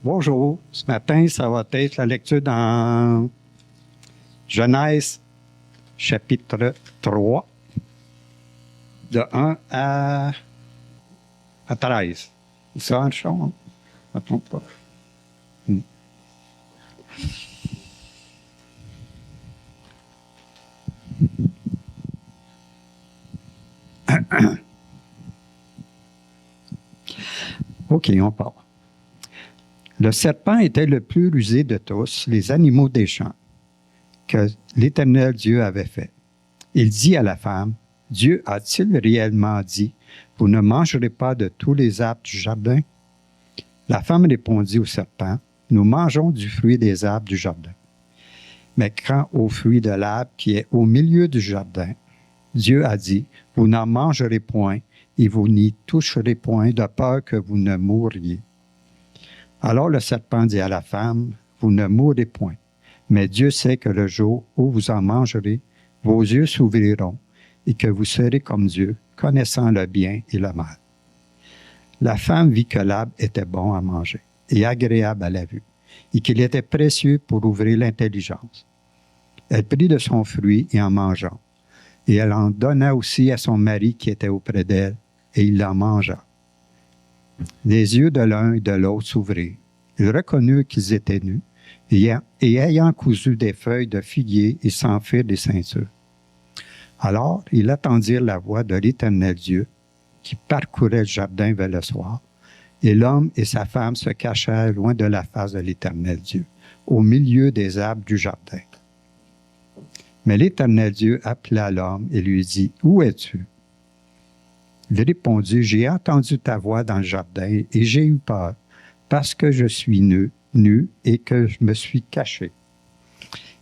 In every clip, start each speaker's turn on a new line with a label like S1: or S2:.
S1: Bonjour. Ce matin, ça va être la lecture dans Genèse, chapitre 3, de 1 à 13. C'est ça, Anchon? Je ne me trompe pas. OK, on part. Le serpent était le plus rusé de tous les animaux des champs que l'Éternel Dieu avait fait. Il dit à la femme, « Dieu a-t-il réellement dit, vous ne mangerez pas de tous les arbres du jardin? » La femme répondit au serpent, « Nous mangeons du fruit des arbres du jardin. Mais quant au fruit de l'arbre qui est au milieu du jardin, Dieu a dit, « Vous n'en mangerez point et vous n'y toucherez point de peur que vous ne mouriez. » Alors le serpent dit à la femme, « Vous ne mourrez point, mais Dieu sait que le jour où vous en mangerez, vos yeux s'ouvriront et que vous serez comme Dieu, connaissant le bien et le mal. » La femme vit que l'arbre était bon à manger et agréable à la vue, et qu'il était précieux pour ouvrir l'intelligence. Elle prit de son fruit et en mangeant, et elle en donna aussi à son mari qui était auprès d'elle, et il en mangea. Les yeux de l'un et de l'autre s'ouvrirent. Ils reconnurent qu'ils étaient nus, et ayant cousu des feuilles de figuier, ils s'en firent des ceintures. Alors, ils attendirent la voix de l'Éternel Dieu, qui parcourait le jardin vers le soir, et l'homme et sa femme se cachèrent loin de la face de l'Éternel Dieu, au milieu des arbres du jardin. Mais l'Éternel Dieu appela l'homme et lui dit, « Où es-tu? » Il répondit, « J'ai entendu ta voix dans le jardin et j'ai eu peur, parce que je suis nu et que je me suis caché. »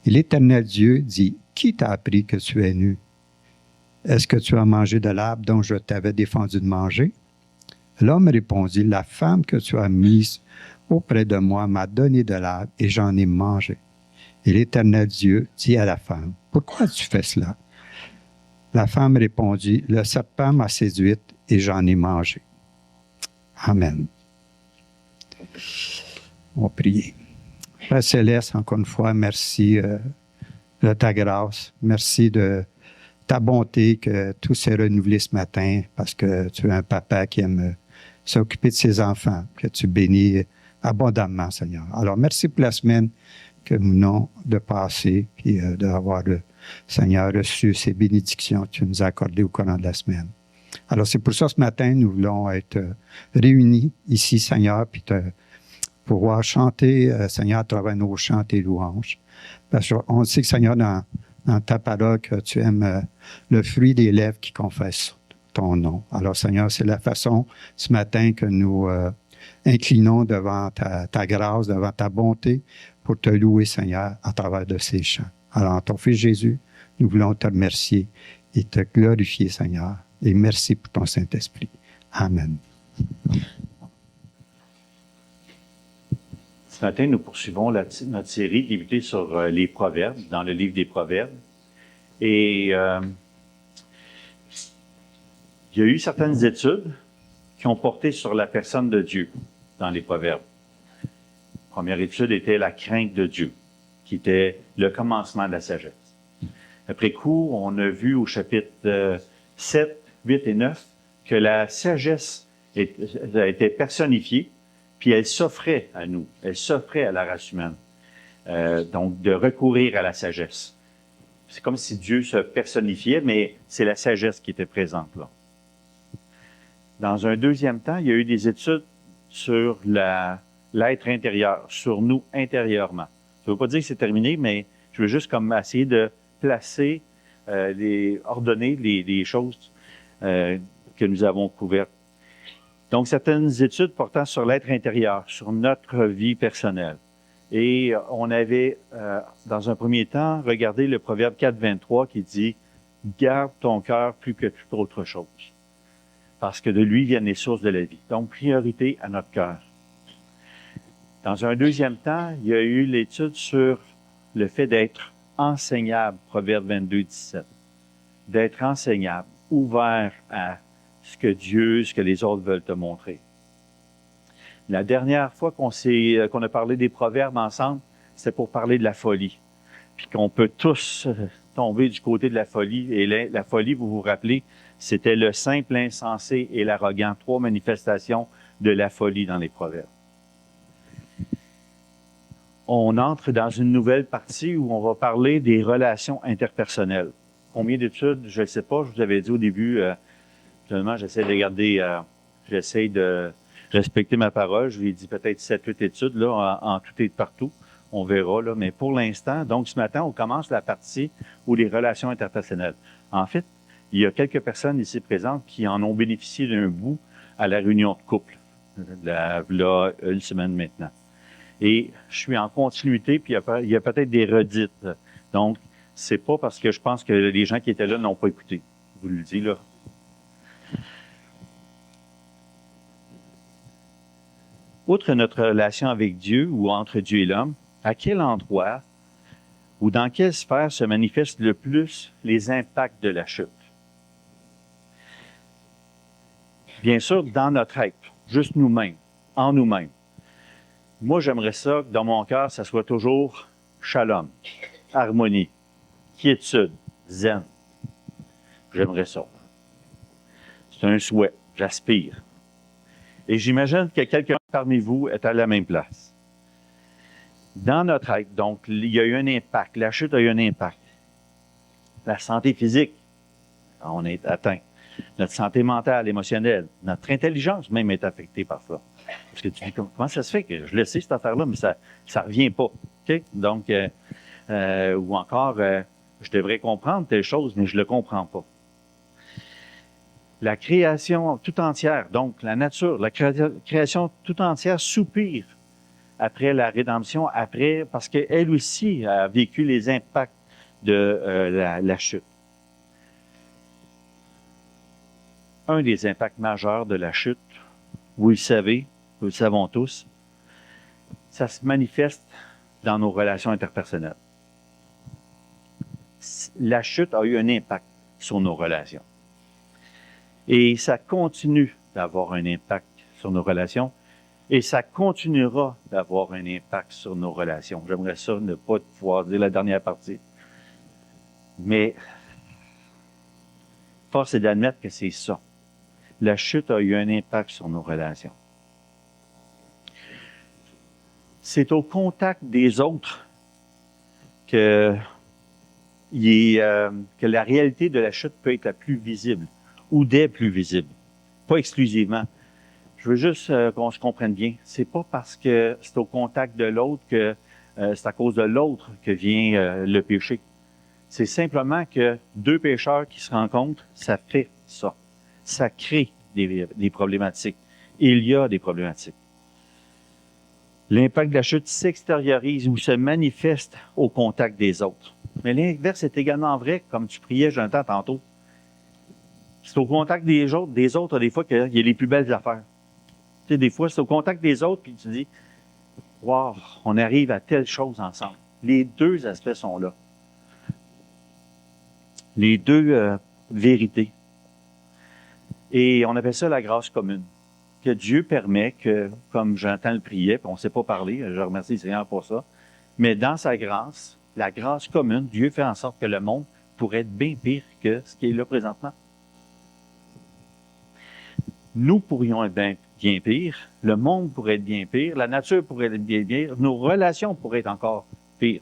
S1: Et l'Éternel Dieu dit, « Qui t'a appris que tu es nu? Est-ce que tu as mangé de l'arbre dont je t'avais défendu de manger? » L'homme répondit, « La femme que tu as mise auprès de moi m'a donné de l'arbre et j'en ai mangé. » Et l'Éternel Dieu dit à la femme, « Pourquoi tu fais cela? » La femme répondit, « Le serpent m'a séduite et j'en ai mangé. » Amen. On va prier. Père Céleste, encore une fois, merci de ta grâce. Merci de ta bonté que tout s'est renouvelé ce matin parce que tu es un papa qui aime s'occuper de ses enfants, que tu bénis abondamment, Seigneur. Alors, merci pour la semaine que nous venons de passer et d'avoir, Seigneur, reçu ces bénédictions que tu nous as accordées au courant de la semaine. Alors, c'est pour ça, ce matin, nous voulons être réunis ici, Seigneur, puis pouvoir chanter, Seigneur, à travers nos chants et louanges. Parce qu'on sait que, Seigneur, dans ta parole, que tu aimes le fruit des lèvres qui confessent ton nom. Alors, Seigneur, c'est la façon, ce matin, que nous inclinons devant ta grâce, devant ta bonté, pour te louer, Seigneur, à travers de ces chants. Alors, en ton Fils Jésus, nous voulons te remercier et te glorifier, Seigneur. Et merci pour ton Saint-Esprit. Amen.
S2: Ce matin, nous poursuivons notre série débutée sur les Proverbes, dans le livre des Proverbes. Et il y a eu certaines études qui ont porté sur la personne de Dieu dans les Proverbes. La première étude était la crainte de Dieu, qui était le commencement de la sagesse. Après coup, on a vu au chapitre 7, 8 et 9 que la sagesse était personnifiée, puis elle s'offrait à nous, elle s'offrait à la race humaine. Donc, de recourir à la sagesse. C'est comme si Dieu se personnifiait, mais c'est la sagesse qui était présente là. Dans un deuxième temps, il y a eu des études sur l'être intérieur, sur nous intérieurement. Ça ne veut pas dire que c'est terminé, mais je veux juste comme essayer de placer, ordonner les choses que nous avons couvertes. Donc, certaines études portant sur l'être intérieur, sur notre vie personnelle. Et on avait, dans un premier temps, regardé le Proverbe 4, 23 qui dit « Garde ton cœur plus que toute autre chose, parce que de lui viennent les sources de la vie. » Donc, priorité à notre cœur. Dans un deuxième temps, il y a eu l'étude sur le fait d'être enseignable, Proverbe 22, 17. D'être enseignable, ouvert à ce que Dieu, ce que les autres veulent te montrer. La dernière fois qu'on a parlé des proverbes ensemble, c'était pour parler de la folie. Puis qu'on peut tous tomber du côté de la folie. Et la folie, vous vous rappelez, c'était le simple, l'insensé et l'arrogant. 3 manifestations de la folie dans les proverbes. On entre dans une nouvelle partie où on va parler des relations interpersonnelles. Combien d'études, je ne sais pas, je vous avais dit au début, finalement, j'essaie de respecter ma parole. Je lui ai dit peut-être 7-8 études, là, en tout et partout. On verra, là. Mais pour l'instant, donc ce matin, on commence la partie où les relations interpersonnelles. En fait, il y a quelques personnes ici présentes qui en ont bénéficié d'un bout à la réunion de couple, là, une semaine maintenant. Et je suis en continuité, puis il y a peut-être des redites. Donc, c'est pas parce que je pense que les gens qui étaient là n'ont pas écouté. Je vous le dis, là. Outre notre relation avec Dieu ou entre Dieu et l'homme, à quel endroit ou dans quelle sphère se manifestent le plus les impacts de la chute? Bien sûr, dans notre être, juste nous-mêmes, en nous-mêmes. Moi, j'aimerais ça que dans mon cœur, ça soit toujours shalom, harmonie, quiétude, zen. J'aimerais ça. C'est un souhait, j'aspire. Et j'imagine que quelqu'un parmi vous est à la même place. Dans notre être, donc, il y a eu un impact. La chute a eu un impact. La santé physique, on est atteint. Notre santé mentale, émotionnelle, notre intelligence même est affectée par ça. Parce que tu dis, comment ça se fait que je le sais, cette affaire-là, mais ça revient pas. Okay? Donc, ou encore, je devrais comprendre telle chose, mais je le comprends pas. La création tout entière, donc la nature, la création tout entière soupire après la rédemption, parce qu'elle aussi a vécu les impacts de la chute. Un des impacts majeurs de la chute, vous le savez, nous le savons tous, ça se manifeste dans nos relations interpersonnelles. La chute a eu un impact sur nos relations. Et ça continue d'avoir un impact sur nos relations et ça continuera d'avoir un impact sur nos relations. J'aimerais ça ne pas pouvoir dire la dernière partie. Mais force est d'admettre que c'est ça. La chute a eu un impact sur nos relations. C'est au contact des autres que la réalité de la chute peut être la plus visible ou des plus visibles. Pas exclusivement. Je veux juste qu'on se comprenne bien. C'est pas parce que c'est au contact de l'autre que c'est à cause de l'autre que vient le péché. C'est simplement que 2 pécheurs qui se rencontrent, ça fait ça. Ça crée des problématiques. Il y a des problématiques. L'impact de la chute s'extériorise ou se manifeste au contact des autres. Mais l'inverse est également vrai, comme tu priais, Jonathan, tantôt. C'est au contact des autres, des fois, qu'il y a les plus belles affaires. Tu sais, des fois, c'est au contact des autres, puis tu dis, « Wow, on arrive à telle chose ensemble. » Les 2 aspects sont là. Les 2 vérités. Et on appelle ça la grâce commune. Que Dieu permet que, comme Jonathan le priait, puis on ne sait pas parler, je remercie le Seigneur pour ça, mais dans sa grâce, la grâce commune, Dieu fait en sorte que le monde pourrait être bien pire que ce qui est là présentement. Nous pourrions être bien pire, le monde pourrait être bien pire, la nature pourrait être bien pire, nos relations pourraient être encore pires.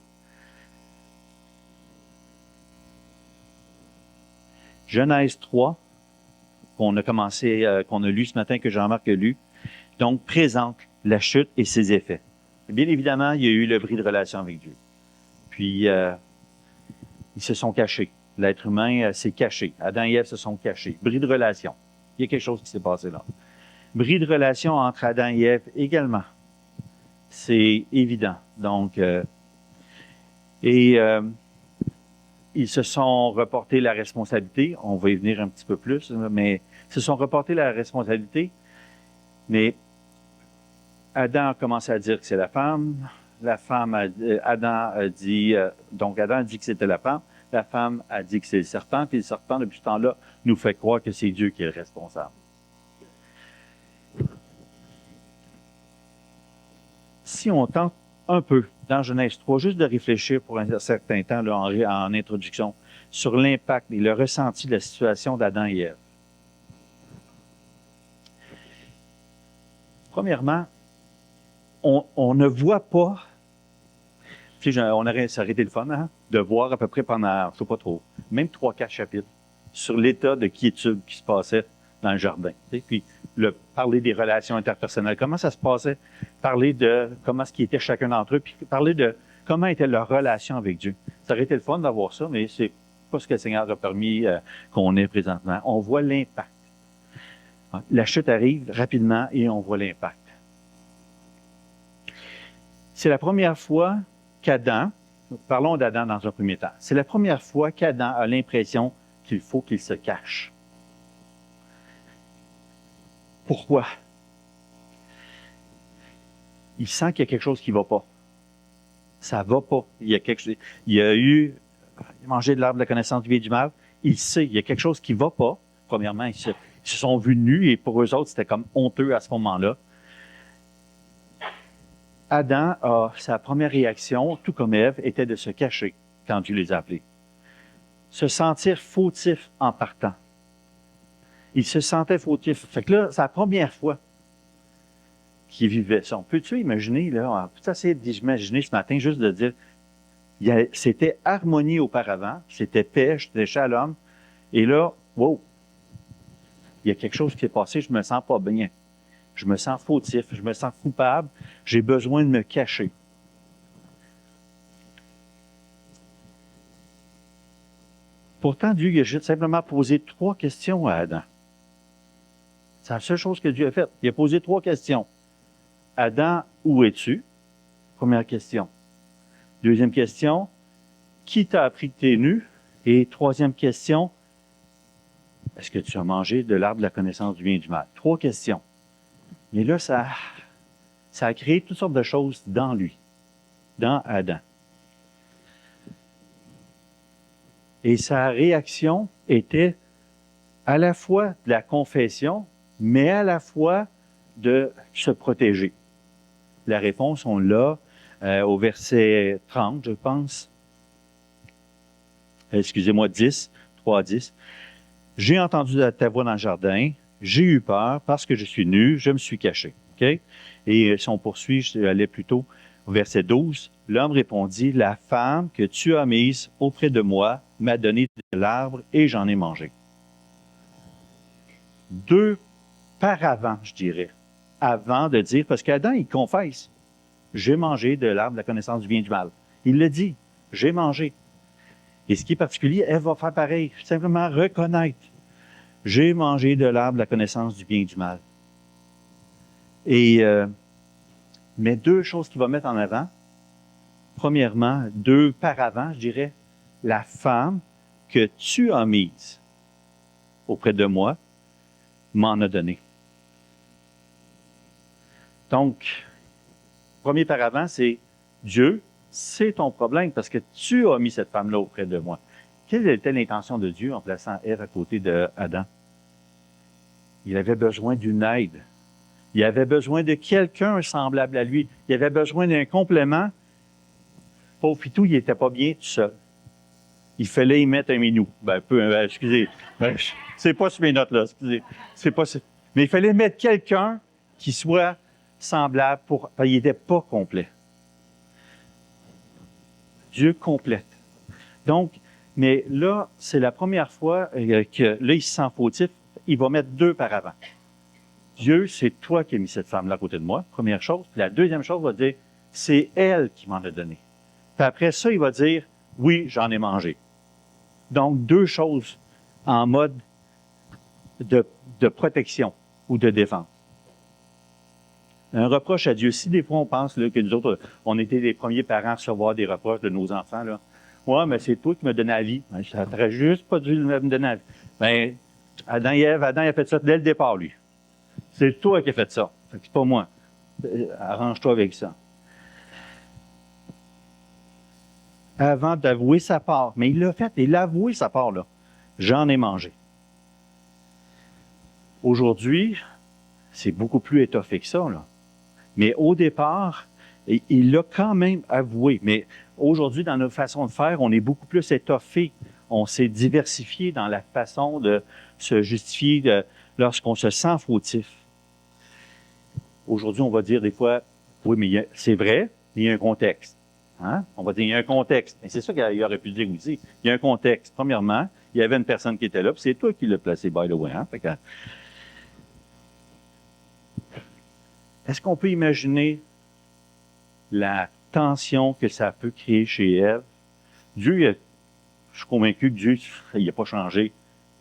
S2: Genèse 3, qu'on a lu ce matin, que Jean-Marc a lu, donc présente la chute et ses effets. Bien évidemment, il y a eu le bris de relation avec Dieu. Puis, ils se sont cachés. L'être humain s'est caché. Adam et Ève se sont cachés. Bris de relation. Il y a quelque chose qui s'est passé là. Bris de relation entre Adam et Ève également. C'est évident. Donc, ils se sont reportés la responsabilité. On va y venir un petit peu plus, mais ils se sont reportés la responsabilité. Mais Adam a commencé à dire que c'est la femme. Adam a dit que c'était la femme. La femme a dit que c'est le serpent. Puis le serpent, depuis ce temps-là, nous fait croire que c'est Dieu qui est le responsable. si on tente un peu, dans Genèse 3, juste de réfléchir pour un certain temps là, en introduction, sur l'impact et le ressenti de la situation d'Adam et Ève. Premièrement, on ne voit pas, ça aurait été le fun, hein, de voir à peu près pendant, je ne sais pas trop, même 3-4 chapitres, sur l'état de quiétude qui se passait dans le jardin. Puis parler des relations interpersonnelles, comment ça se passait, parler de comment ce qui était chacun d'entre eux, puis parler de comment était leur relation avec Dieu. Ça aurait été le fun d'avoir ça, mais c'est pas ce que le Seigneur a permis qu'on ait présentement. On voit l'impact. La chute arrive rapidement et on voit l'impact. C'est la première fois qu'Adam, parlons d'Adam dans un premier temps, c'est la première fois qu'Adam a l'impression qu'il faut qu'il se cache. Pourquoi? Il sent qu'il y a quelque chose qui ne va pas. Ça ne va pas. Il a mangé de l'arbre de la connaissance du bien et du mal. Il sait, il y a quelque chose qui ne va pas. Premièrement, ils se sont vus nus et pour eux autres, c'était comme honteux à ce moment-là. Adam, sa première réaction, tout comme Ève, était de se cacher quand Dieu les a appelés. Se sentir fautif en partant. Il se sentait fautif. Fait que là, c'est la première fois qu'il vivait ça. Peux-tu imaginer, là, on peut essayer d'imaginer ce matin, juste de dire, c'était harmonie auparavant, c'était paix, c'était shalom, et là, wow, il y a quelque chose qui s'est passé, je me sens pas bien. Je me sens fautif, je me sens coupable, j'ai besoin de me cacher. Pourtant, Dieu il a juste simplement posé 3 questions à Adam. C'est la seule chose que Dieu a faite. Il a posé 3 questions. Adam, où es-tu? Première question. Deuxième question, qui t'a appris que tu es nu? Et troisième question, est-ce que tu as mangé de l'arbre de la connaissance du bien et du mal? 3 questions. Mais là, ça a créé toutes sortes de choses dans lui, dans Adam. Et sa réaction était à la fois de la confession, mais à la fois de se protéger. La réponse, on l'a au verset 30, je pense. Excusez-moi, 10, 3-10. J'ai entendu ta voix dans le jardin, j'ai eu peur parce que je suis nu, je me suis caché. Okay? Et si on poursuit, je allais plutôt au verset 12. L'homme répondit, la femme que tu as mise auprès de moi m'a donné de l'arbre et j'en ai mangé. 2 par avant, je dirais, avant de dire, parce qu'Adam, il confesse, j'ai mangé de l'arbre de la connaissance du bien et du mal. Il le dit, j'ai mangé. Et ce qui est particulier, elle va faire pareil, simplement reconnaître, j'ai mangé de l'arbre de la connaissance du bien et du mal. Et, mais 2 choses qu'il va mettre en avant. Premièrement, 2 par avant, je dirais, la femme que tu as mise auprès de moi m'en a donné. Donc, premier par avant, c'est Dieu, c'est ton problème parce que tu as mis cette femme-là auprès de moi. Quelle était l'intention de Dieu en plaçant Ève à côté d'Adam? Il avait besoin d'une aide. Il avait besoin de quelqu'un semblable à lui. Il avait besoin d'un complément. Pauvre Pitou, il n'était pas bien tout seul. Il fallait y mettre un minou. Excusez, c'est pas sur mes notes là, excusez. Mais il fallait mettre quelqu'un qui soit semblable il n'était pas complet. Dieu complète. Donc, mais là, c'est la première fois que là, il se sent fautif. Il va mettre 2 par avant. Dieu, c'est toi qui as mis cette femme-là à côté de moi, première chose. Puis la deuxième chose, il va dire, c'est elle qui m'en a donné. Puis après ça, il va dire, oui, j'en ai mangé. Donc, 2 choses en mode de protection ou de défense. Un reproche à Dieu. Si des fois on pense là, que nous autres, on était les premiers parents à recevoir des reproches de nos enfants, là. Ouais, mais c'est toi qui m'as donné la vie. Ça n'aurait juste pas dû me donner la vie. Ben, Adam et Ève, Adam il a fait ça dès le départ, lui. C'est toi qui as fait ça. C'est pas moi. Arrange-toi avec ça. Avant d'avouer sa part. Mais il l'a fait, il a avoué sa part, là. J'en ai mangé. Aujourd'hui, c'est beaucoup plus étoffé que ça, là. Mais au départ, Et il l'a quand même avoué. Mais aujourd'hui, dans notre façon de faire, on est beaucoup plus étoffé. On s'est diversifié dans la façon de se justifier lorsqu'on se sent fautif. Aujourd'hui, on va dire des fois, oui, mais c'est vrai, mais il y a un contexte. Hein? On va dire, il y a un contexte. Et c'est ça qu'il aurait pu dire aussi. Il y a un contexte. Premièrement, il y avait une personne qui était là, puis c'est toi qui l'as placé, by the way. Hein? Fait que, est-ce qu'on peut imaginer la tension que ça peut créer chez Ève? Dieu, je suis convaincu que Dieu, il n'a pas changé,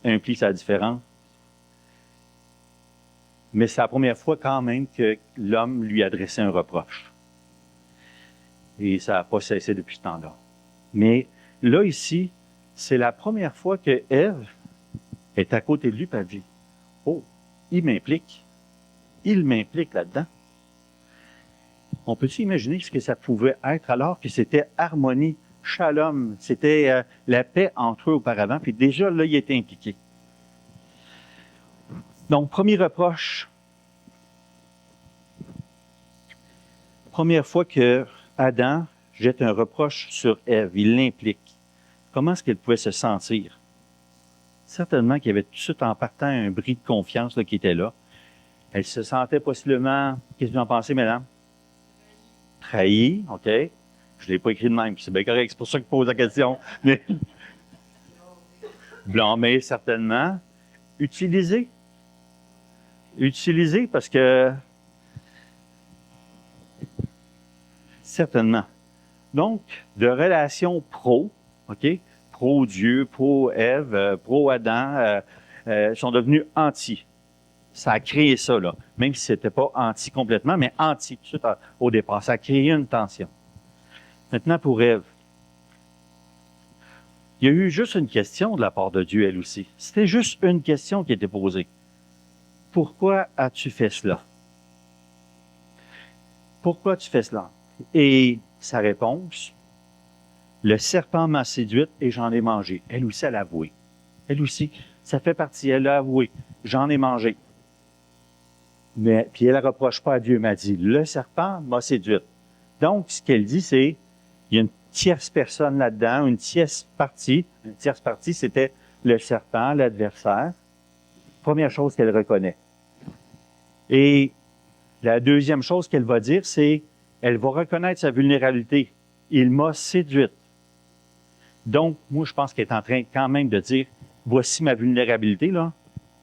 S2: implique sa différence. Mais c'est la première fois quand même que l'homme lui adressait un reproche. Et ça n'a pas cessé depuis ce temps-là. Mais là, ici, c'est la première fois que Ève est à côté de lui et elle dit, « Oh, il m'implique là-dedans. » On peut-tu imaginer ce que ça pouvait être alors que c'était harmonie, shalom, c'était la paix entre eux auparavant, puis déjà là, il était impliqué. Donc, premier reproche. Première fois que Adam jette un reproche sur Ève, il l'implique. Comment est-ce qu'elle pouvait se sentir? Certainement qu'il y avait tout de suite en partant un bris de confiance là, qui était là. Elle se sentait possiblement, qu'est-ce que vous en pensez, mesdames? Trahie, OK. Je ne l'ai pas écrit de même, c'est bien correct, c'est pour ça que je pose la question. Mais blâmer, certainement. Utiliser parce que certainement. Donc, de relations pro, OK? Pro-Dieu, pro-Ève, pro-Adam, sont devenus anti. Ça a créé ça, là. Même si c'était pas anti complètement, mais anti tout de suite au départ. Ça a créé une tension. Maintenant, pour Ève. Il y a eu juste une question de la part de Dieu, elle aussi. C'était juste une question qui était posée. Pourquoi as-tu fait cela? Pourquoi tu fais cela? Et sa réponse, le serpent m'a séduite et j'en ai mangé. Elle aussi, elle a avoué. Elle aussi, ça fait partie, elle a avoué. J'en ai mangé. Mais, puis elle ne reproche pas à Dieu, elle m'a dit, le serpent m'a séduite. Donc, ce qu'elle dit, c'est, il y a une tierce personne là-dedans, une tierce partie. Une tierce partie, c'était le serpent, l'adversaire. Première chose qu'elle reconnaît. Et la deuxième chose qu'elle va dire, c'est, elle va reconnaître sa vulnérabilité. Il m'a séduite. Donc, moi, je pense qu'elle est en train quand même de dire, voici ma vulnérabilité, là.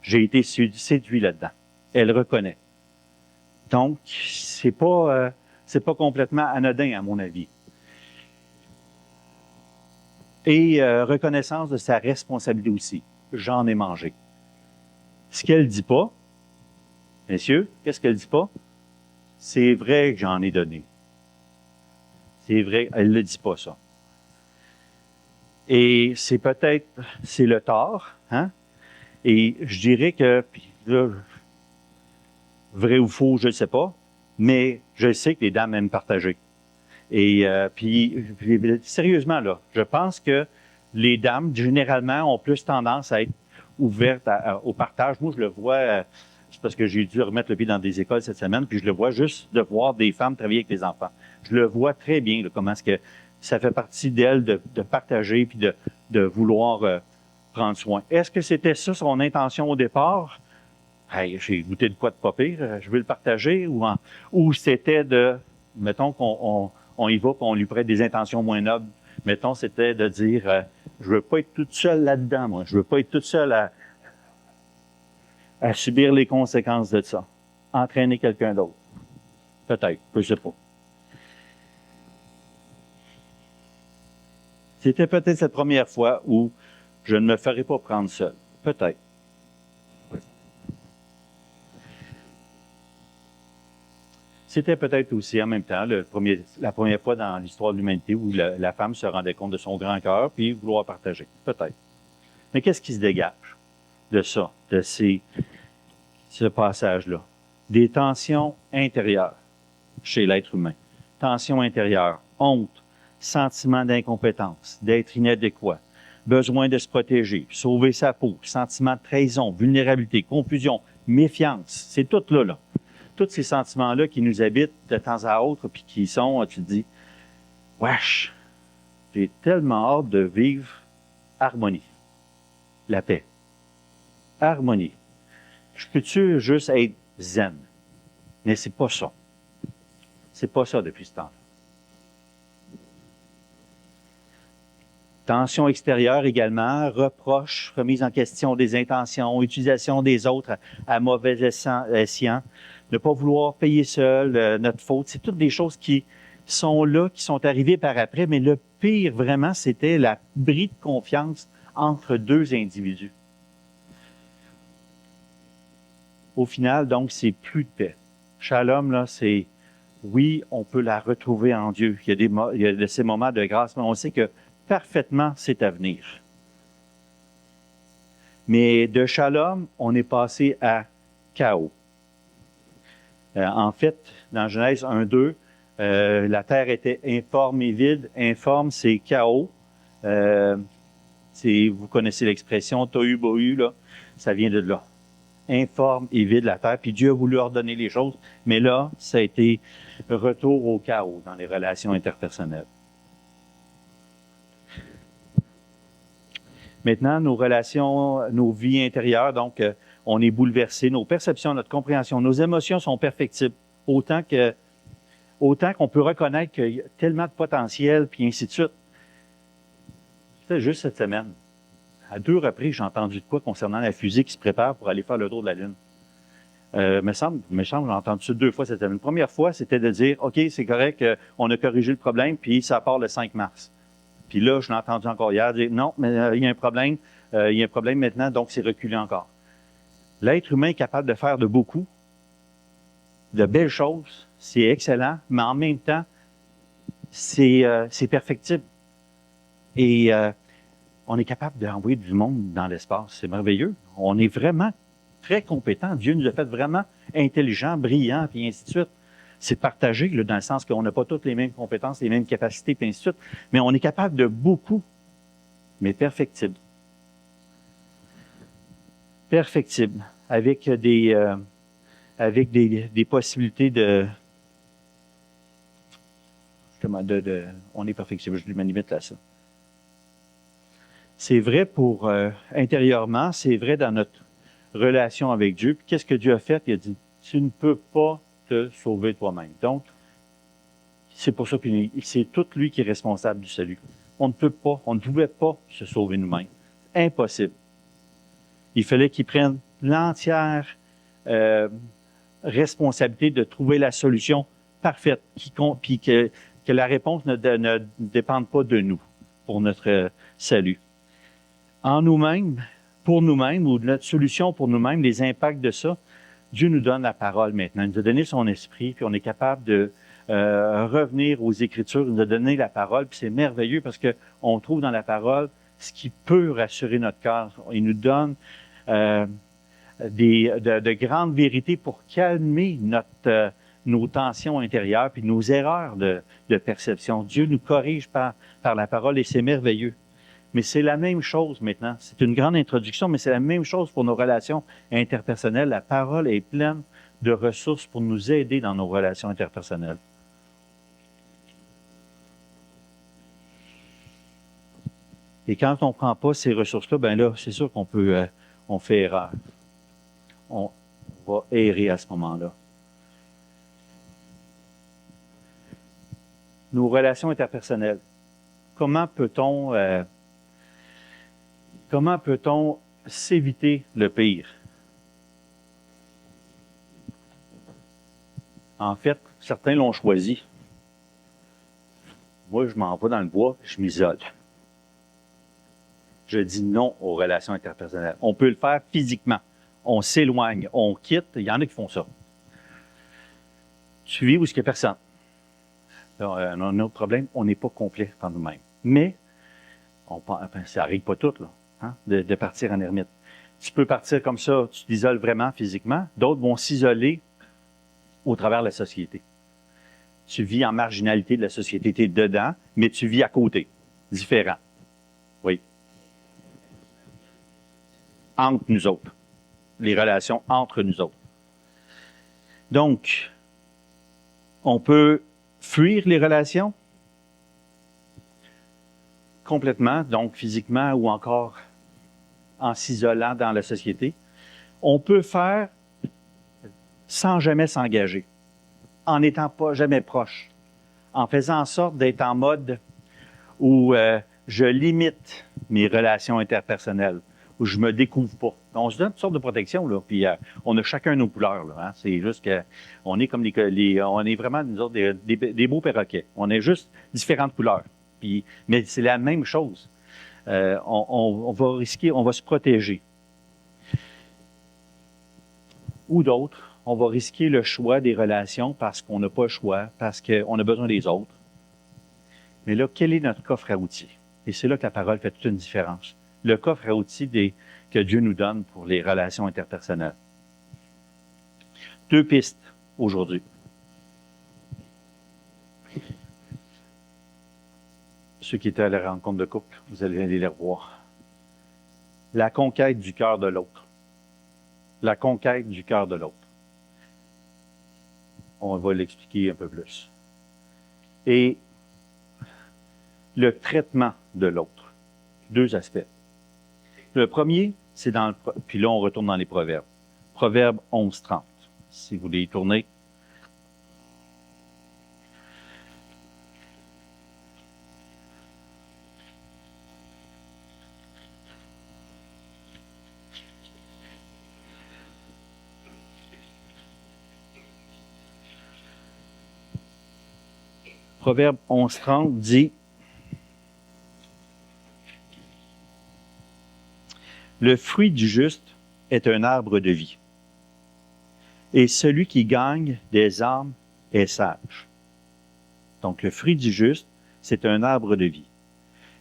S2: J'ai été séduit là-dedans. Elle reconnaît. Donc, c'est pas complètement anodin, à mon avis. Et reconnaissance de sa responsabilité aussi. J'en ai mangé. Ce qu'elle dit pas, messieurs, qu'est-ce qu'elle dit pas? C'est vrai que j'en ai donné. C'est vrai, elle ne le dit pas, ça. Et c'est le tort, hein? Et je dirais que, puis là, vrai ou faux, je ne sais pas, mais je sais que les dames aiment partager. Et puis, sérieusement, là, je pense que les dames, généralement, ont plus tendance à être ouvertes au partage. Moi, je le vois, c'est parce que j'ai dû remettre le pied dans des écoles cette semaine, puis je le vois juste de voir des femmes travailler avec les enfants. Je le vois très bien, là, comment est-ce que ça fait partie d'elles de partager, puis de vouloir prendre soin. Est-ce que c'était ça son intention au départ? Hey, j'ai goûté de quoi de pas pire, je veux le partager, ou c'était de, mettons qu'on y va, puis on lui prête des intentions moins nobles. Mettons, c'était de dire, je veux pas être toute seule là-dedans, moi. Je veux pas être toute seule à subir les conséquences de ça. Entraîner quelqu'un d'autre. Peut-être, je sais pas. C'était peut-être cette première fois où je ne me ferai pas prendre seul. Peut-être. C'était peut-être aussi en même temps la première fois dans l'histoire de l'humanité où la femme se rendait compte de son grand cœur puis vouloir partager. Peut-être. Mais qu'est-ce qui se dégage de ça, de ce passage-là? Des tensions intérieures chez l'être humain. Tensions intérieures, honte, sentiment d'incompétence, d'être inadéquat, besoin de se protéger, sauver sa peau, sentiment de trahison, vulnérabilité, confusion, méfiance. C'est tout là. tous ces sentiments-là qui nous habitent de temps à autre, puis qui sont, tu te dis, wesh, j'ai tellement hâte de vivre harmonie, la paix, harmonie. Je peux-tu juste être zen? Mais c'est pas ça. C'est pas ça depuis ce temps-là. Tension extérieure également, reproches, remise en question des intentions, utilisation des autres à mauvais escient, ne pas vouloir payer seul notre faute. C'est toutes des choses qui sont là, qui sont arrivées par après, mais le pire vraiment, c'était la bris de confiance entre deux individus. Au final, donc, c'est plus de paix. Shalom, là, c'est, oui, on peut la retrouver en Dieu. Il y a de ces moments de grâce, mais on sait que parfaitement, c'est à venir. Mais de shalom, on est passé à chaos. En fait, dans Genèse 1-2, la terre était informe et vide. Informe, c'est chaos. Vous connaissez l'expression tohu bohu, là, ça vient de là. Informe et vide la terre, puis Dieu a voulu ordonner les choses, mais là, ça a été retour au chaos dans les relations interpersonnelles. Maintenant, nos relations, nos vies intérieures, donc, on est bouleversé, nos perceptions, notre compréhension, nos émotions sont perfectibles, autant qu'on peut reconnaître qu'il y a tellement de potentiel, puis ainsi de suite. C'était juste cette semaine. À 2 reprises, j'ai entendu de quoi concernant la fusée qui se prépare pour aller faire le tour de la Lune. Me semble, j'ai entendu ça 2 fois cette semaine. La première fois, c'était de dire, OK, c'est correct, on a corrigé le problème, puis ça part le 5 mars. Puis là, je l'ai entendu encore hier dire, non, mais il y a un problème maintenant, donc c'est reculé encore. L'être humain est capable de faire de beaucoup, de belles choses, c'est excellent, mais en même temps, c'est perfectible. Et on est capable d'envoyer du monde dans l'espace, c'est merveilleux. On est vraiment très compétent. Dieu nous a fait vraiment intelligents, brillants, puis ainsi de suite. C'est partagé, là, dans le sens qu'on n'a pas toutes les mêmes compétences, les mêmes capacités, puis ainsi de suite, mais on est capable de beaucoup, mais perfectible. Perfectible, avec des possibilités on est perfectible, je me limite à ça. C'est vrai pour intérieurement, c'est vrai dans notre relation avec Dieu. Puis qu'est-ce que Dieu a fait? Il a dit, tu ne peux pas te sauver toi-même. Donc, c'est pour ça que c'est tout lui qui est responsable du salut. On ne pouvait pas se sauver nous-mêmes. Impossible. Il fallait qu'il prenne l'entière responsabilité de trouver la solution parfaite, puis que la réponse ne dépende pas de nous pour notre salut. En nous-mêmes, pour nous-mêmes, ou notre solution pour nous-mêmes, les impacts de ça, Dieu nous donne la parole maintenant. Il nous a donné son esprit, puis on est capable de revenir aux Écritures. Il nous a donné la parole, puis c'est merveilleux parce qu'on trouve dans la parole ce qui peut rassurer notre cœur. Il nous donne de grandes vérités pour calmer nos tensions intérieures puis nos erreurs de perception. Dieu nous corrige par la parole et c'est merveilleux. Mais c'est la même chose maintenant. C'est une grande introduction, mais c'est la même chose pour nos relations interpersonnelles. La parole est pleine de ressources pour nous aider dans nos relations interpersonnelles. Et quand on ne prend pas ces ressources-là, ben là, c'est sûr on fait erreur. On va errer à ce moment-là. Nos relations interpersonnelles. Comment peut-on s'éviter le pire? En fait, certains l'ont choisi. Moi, je m'en vais dans le bois, je m'isole. Je dis non aux relations interpersonnelles. On peut le faire physiquement. On s'éloigne, on quitte. Il y en a qui font ça. Tu vis où il n'y a personne. Là, on a un autre problème, on n'est pas complet par nous-mêmes. Mais, ça n'arrive pas tout, là, hein, de partir en ermite. Tu peux partir comme ça, tu t'isoles vraiment physiquement. D'autres vont s'isoler au travers de la société. Tu vis en marginalité de la société. Tu es dedans, mais tu vis à côté. Différent. Oui. Entre nous autres. Les relations entre nous autres. Donc, on peut fuir les relations complètement, donc physiquement ou encore en s'isolant dans la société. On peut faire sans jamais s'engager, en n'étant pas jamais proche, en faisant en sorte d'être en mode où je limite mes relations interpersonnelles, où je me découvre pas. On se donne toutes sortes de protections, là, puis on a chacun nos couleurs, là, hein. C'est juste que on est comme on est vraiment nous autres, des beaux perroquets. On est juste différentes couleurs. Puis, mais c'est la même chose. On va risquer, on va se protéger. Ou d'autres, on va risquer le choix des relations parce qu'on n'a pas le choix, parce qu'on a besoin des autres. Mais là, quel est notre coffre à outils? Et c'est là que la parole fait toute une différence. Le coffre à outils que Dieu nous donne pour les relations interpersonnelles. 2 pistes aujourd'hui. Ceux qui étaient à la rencontre de couple, vous allez aller les revoir. La conquête du cœur de l'autre. La conquête du cœur de l'autre. On va l'expliquer un peu plus. Et le traitement de l'autre. 2 aspects. Le premier, c'est puis là, on retourne dans les proverbes. Proverbe 11:30. Si vous voulez y tourner. Proverbe 11:30 dit « Le fruit du juste est un arbre de vie, et celui qui gagne des âmes est sage. » Donc, le fruit du juste, c'est un arbre de vie.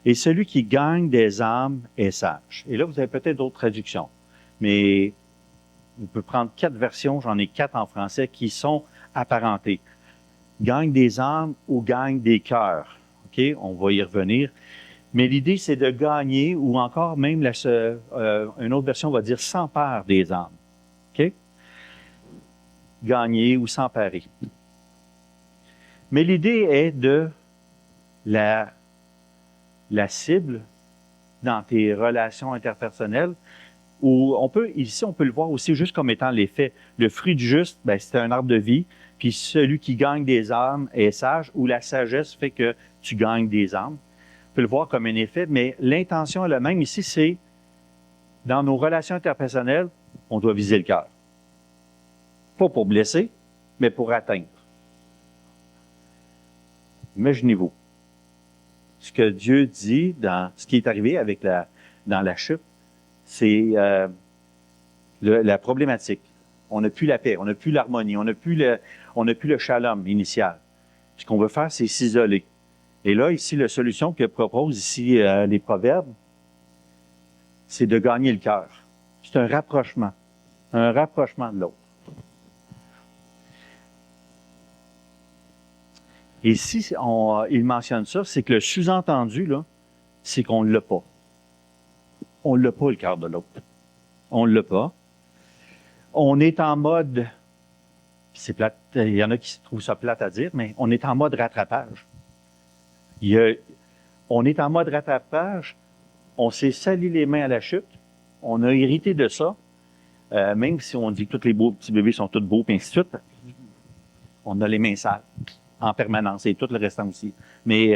S2: Et celui qui gagne des âmes est sage. Et là, vous avez peut-être d'autres traductions, mais vous pouvez prendre 4 versions, j'en ai 4 en français, qui sont apparentées. Gagne des âmes ou gagne des cœurs. OK? On va y revenir. Mais l'idée, c'est de gagner, ou encore même, une autre version va dire s'empare des âmes. OK? Gagner ou s'emparer. Mais l'idée est de la cible dans tes relations interpersonnelles, où ici, on peut le voir aussi juste comme étant l'effet. Le fruit du juste, ben, c'est un arbre de vie, puis celui qui gagne des âmes est sage, ou la sagesse fait que tu gagnes des âmes. On peut le voir comme un effet, mais l'intention est la même ici, c'est dans nos relations interpersonnelles, on doit viser le cœur. Pas pour blesser, mais pour atteindre. Imaginez-vous, ce que Dieu dit dans ce qui est arrivé dans la chute, c'est la problématique. On n'a plus la paix, on n'a plus l'harmonie, on n'a plus le shalom initial. Ce qu'on veut faire, c'est s'isoler. Et là, ici, la solution que propose ici les Proverbes, c'est de gagner le cœur. C'est un rapprochement de l'autre. Et si il mentionne ça, c'est que le sous-entendu, là, c'est qu'on ne l'a pas. On ne l'a pas, le cœur de l'autre. On ne l'a pas. On est en mode, c'est plate, il y en a qui trouvent ça plate à dire, mais on est en mode rattrapage. On est en mode rattrapage, on s'est sali les mains à la chute, on a hérité de ça, même si on dit que tous les beaux petits bébés sont tous beaux, et ainsi de suite, on a les mains sales en permanence, et tout le restant aussi. Mais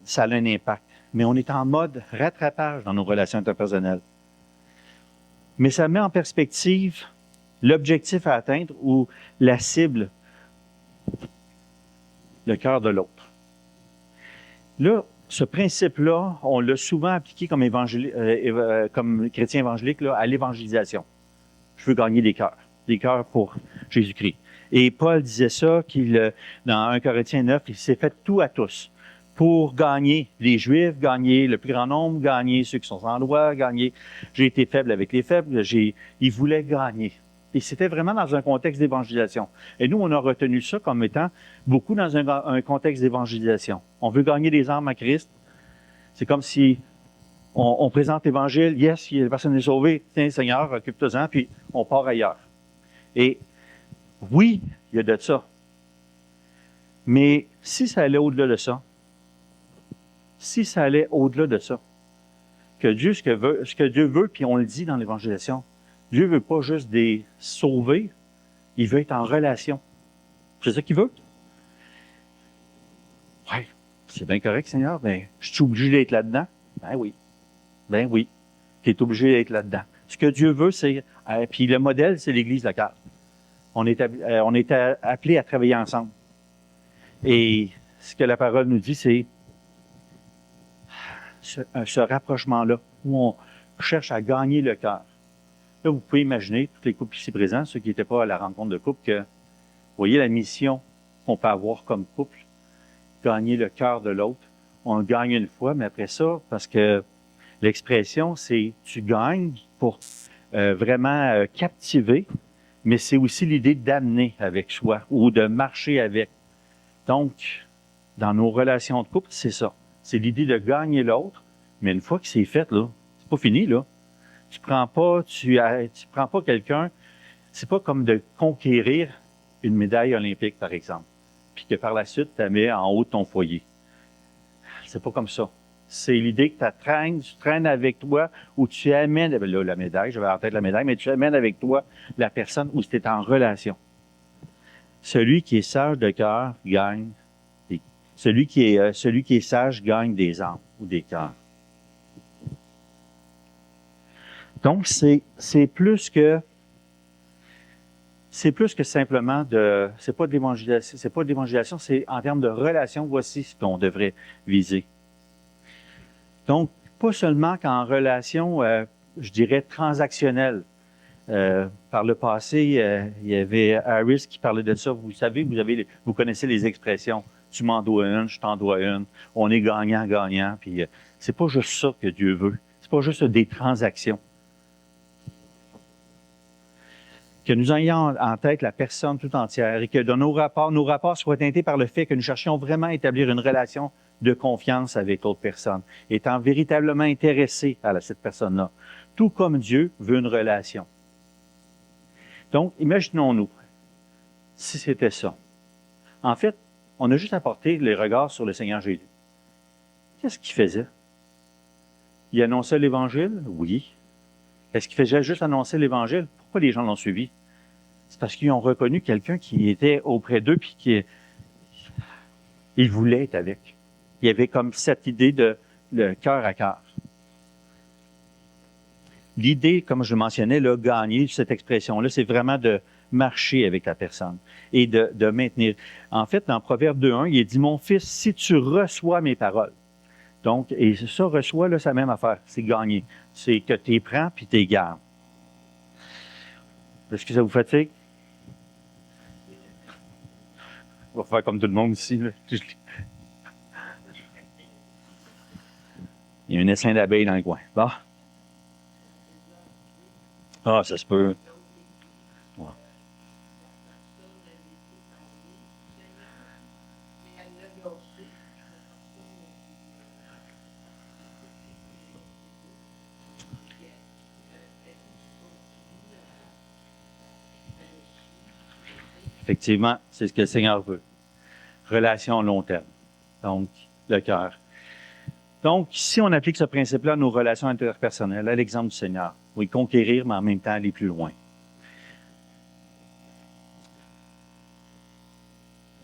S2: ça a un impact. Mais on est en mode rattrapage dans nos relations interpersonnelles. Mais ça met en perspective l'objectif à atteindre ou la cible, le cœur de l'autre. Là, ce principe-là, on l'a souvent appliqué comme chrétien évangélique là, à l'évangélisation. Je veux gagner des cœurs pour Jésus-Christ. Et Paul disait ça, dans 1 Corinthiens 9, il s'est fait tout à tous pour gagner les Juifs, gagner le plus grand nombre, gagner ceux qui sont sans loi, gagner... J'ai été faible avec les faibles, il voulait gagner. Et c'était vraiment dans un contexte d'évangélisation. Et nous, on a retenu ça comme étant beaucoup dans un contexte d'évangélisation. On veut gagner des âmes à Christ. C'est comme si on présente l'Évangile, yes, la personne est sauvée, tiens, Seigneur, occupe-toi-en, puis on part ailleurs. Et Oui, il y a de ça. Mais si ça allait au-delà de ça, que Dieu, ce que Dieu veut, puis on le dit dans l'Évangélisation, Dieu veut pas juste des sauver, il veut être en relation. C'est ça qu'il veut? Oui, c'est bien correct, Seigneur, mais je suis obligé d'être là-dedans? Ben oui, tu es obligé d'être là-dedans. Ce que Dieu veut, c'est, puis le modèle, c'est l'Église locale. On est appelés à travailler ensemble. Et ce que la parole nous dit, c'est ce rapprochement-là, où on cherche à gagner le cœur. Là, vous pouvez imaginer, tous les couples ici présents, ceux qui n'étaient pas à la rencontre de couple, que vous voyez la mission qu'on peut avoir comme couple, gagner le cœur de l'autre. On le gagne une fois, mais après ça, parce que l'expression, c'est tu gagnes pour vraiment captiver, mais c'est aussi l'idée d'amener avec soi ou de marcher avec. Donc, dans nos relations de couple, c'est ça. C'est l'idée de gagner l'autre, mais une fois que c'est fait, là, c'est pas fini, là. Tu prends pas quelqu'un, c'est pas comme de conquérir une médaille olympique, par exemple, puis que par la suite, tu la mets en haut de ton foyer. C'est pas comme ça. C'est l'idée que tu traînes avec toi, ou tu amènes, là, la médaille, j'avais en tête la médaille, mais tu amènes avec toi la personne où tu es en relation. Celui qui est sage de cœur gagne. Celui qui est sage gagne des âmes ou des cœurs. Donc, c'est plus que simplement c'est pas de l'évangélisation, c'est en termes de relation, voici ce qu'on devrait viser. Donc, pas seulement qu'en relation, je dirais, transactionnelle. Par le passé, il y avait Harris qui parlait de ça. Vous savez, vous connaissez les expressions. Tu m'en dois une, je t'en dois une. On est gagnant-gagnant. Puis c'est pas juste ça que Dieu veut. C'est pas juste des transactions. Que nous ayons en tête la personne tout entière et que dans nos rapports soient teintés par le fait que nous cherchions vraiment à établir une relation de confiance avec l'autre personne, étant véritablement intéressés à cette personne-là. Tout comme Dieu veut une relation. Donc, imaginons-nous, si c'était ça. En fait, on a juste à porter les regards sur le Seigneur Jésus. Qu'est-ce qu'il faisait? Il annonçait l'Évangile? Oui. Est-ce qu'il faisait juste annoncer l'Évangile? Pourquoi les gens l'ont suivi? C'est parce qu'ils ont reconnu quelqu'un qui était auprès d'eux puis il voulait être avec. Il y avait comme cette idée de le cœur à cœur. L'idée, comme je le mentionnais, là, gagner, cette expression-là, c'est vraiment de marcher avec la personne et de maintenir. En fait, dans Proverbe 2.1, il est dit, « Mon fils, si tu reçois mes paroles. » Donc, et ça, reçoit, là, c'est la même affaire, c'est gagner. C'est que tu les prends puis tu les gardes. Est-ce que ça vous fatigue? On va faire comme tout le monde ici. Là. Il y a un essaim d'abeilles dans le coin. Bon. Ah, ça se peut. Ouais. Effectivement, c'est ce que le Seigneur veut. Relation long terme. Donc, le cœur. Donc, si on applique ce principe-là à nos relations interpersonnelles, à l'exemple du Seigneur, oui, conquérir, mais en même temps aller plus loin.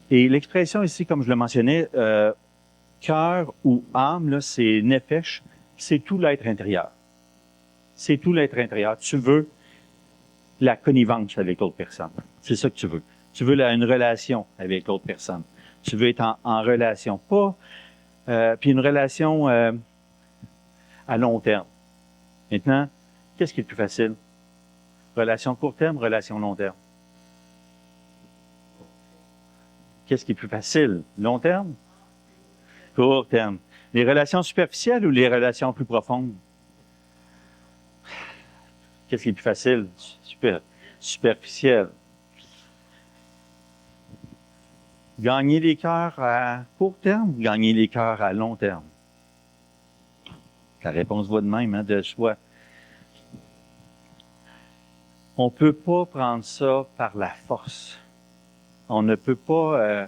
S2: Et l'expression ici, comme je le mentionnais, cœur ou âme, là, c'est nefesh, c'est tout l'être intérieur. C'est tout l'être intérieur. Tu veux la connivence avec l'autre personne. C'est ça que tu veux. Tu veux une relation avec l'autre personne. Tu veux être en relation. Pas, puis une relation à long terme. Maintenant, qu'est-ce qui est le plus facile? Relation court terme, relation long terme. Qu'est-ce qui est plus facile? Long terme? Court terme. Les relations superficielles ou les relations plus profondes? Qu'est-ce qui est plus facile? Superficiel. Gagner les cœurs à court terme, gagner les cœurs à long terme. La réponse va de même, hein, de soi. On ne peut pas prendre ça par la force. On ne peut pas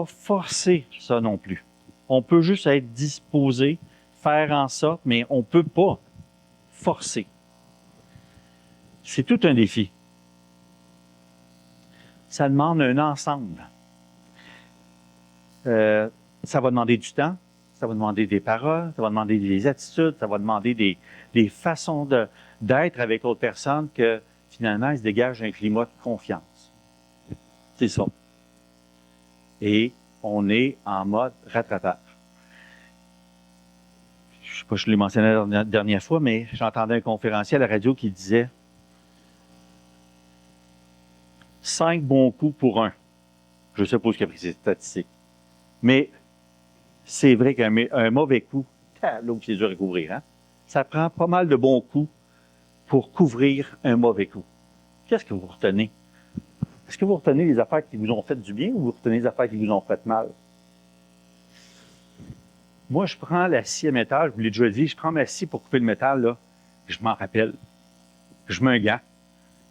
S2: forcer ça non plus. On peut juste être disposé, faire en sorte, mais on ne peut pas forcer. C'est tout un défi. Ça demande un ensemble. Ça va demander du temps, ça va demander des paroles, ça va demander des attitudes, ça va demander des façons d'être avec l'autre personne que finalement, il se dégage un climat de confiance. C'est ça. Et on est en mode rattrapage. Je ne sais pas si je l'ai mentionné la dernière fois, mais j'entendais un conférencier à la radio qui disait 5 bons coups pour un. Je suppose qu'il a pris ces statistiques. Mais c'est vrai qu'un mauvais coup, l'autre c'est dur à couvrir. Hein? Ça prend pas mal de bons coups pour couvrir un mauvais coup. Qu'est-ce que vous retenez? Est-ce que vous retenez les affaires qui vous ont fait du bien ou vous retenez les affaires qui vous ont fait mal? Moi, je prends la scie à métal, je vous l'ai déjà dit, je prends ma scie pour couper le métal, là, je m'en rappelle. Je mets un gant.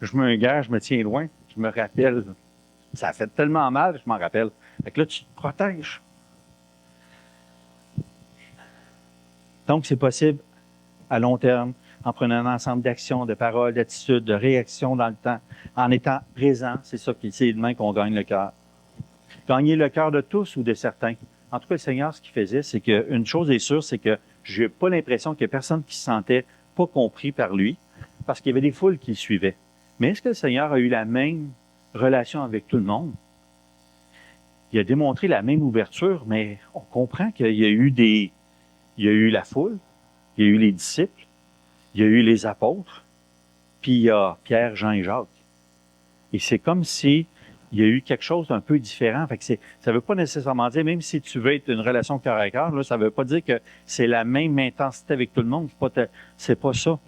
S2: Je me tiens loin, je me rappelle. Ça a fait tellement mal, je m'en rappelle. Fait que là, tu te protèges. Donc, c'est possible à long terme, en prenant un ensemble d'actions, de paroles, d'attitudes, de réactions dans le temps, en étant présent. C'est ça qui c'est demain qu'on gagne le cœur. Gagner le cœur de tous ou de certains. En tout cas, le Seigneur, ce qu'il faisait, c'est qu'une chose est sûre, c'est que je n'ai pas l'impression qu'il y a personne qui se sentait pas compris par lui, parce qu'il y avait des foules qui le suivaient. Mais est-ce que le Seigneur a eu la même relation avec tout le monde? Il a démontré la même ouverture, mais on comprend qu'il y a eu la foule, il y a eu les disciples, il y a eu les apôtres, puis il y a Pierre, Jean et Jacques. Et c'est comme si il y a eu quelque chose d'un peu différent. Fait que ça ne veut pas nécessairement dire, même si tu veux être une relation cœur à cœur, là, ça ne veut pas dire que c'est la même intensité avec tout le monde. C'est pas ça.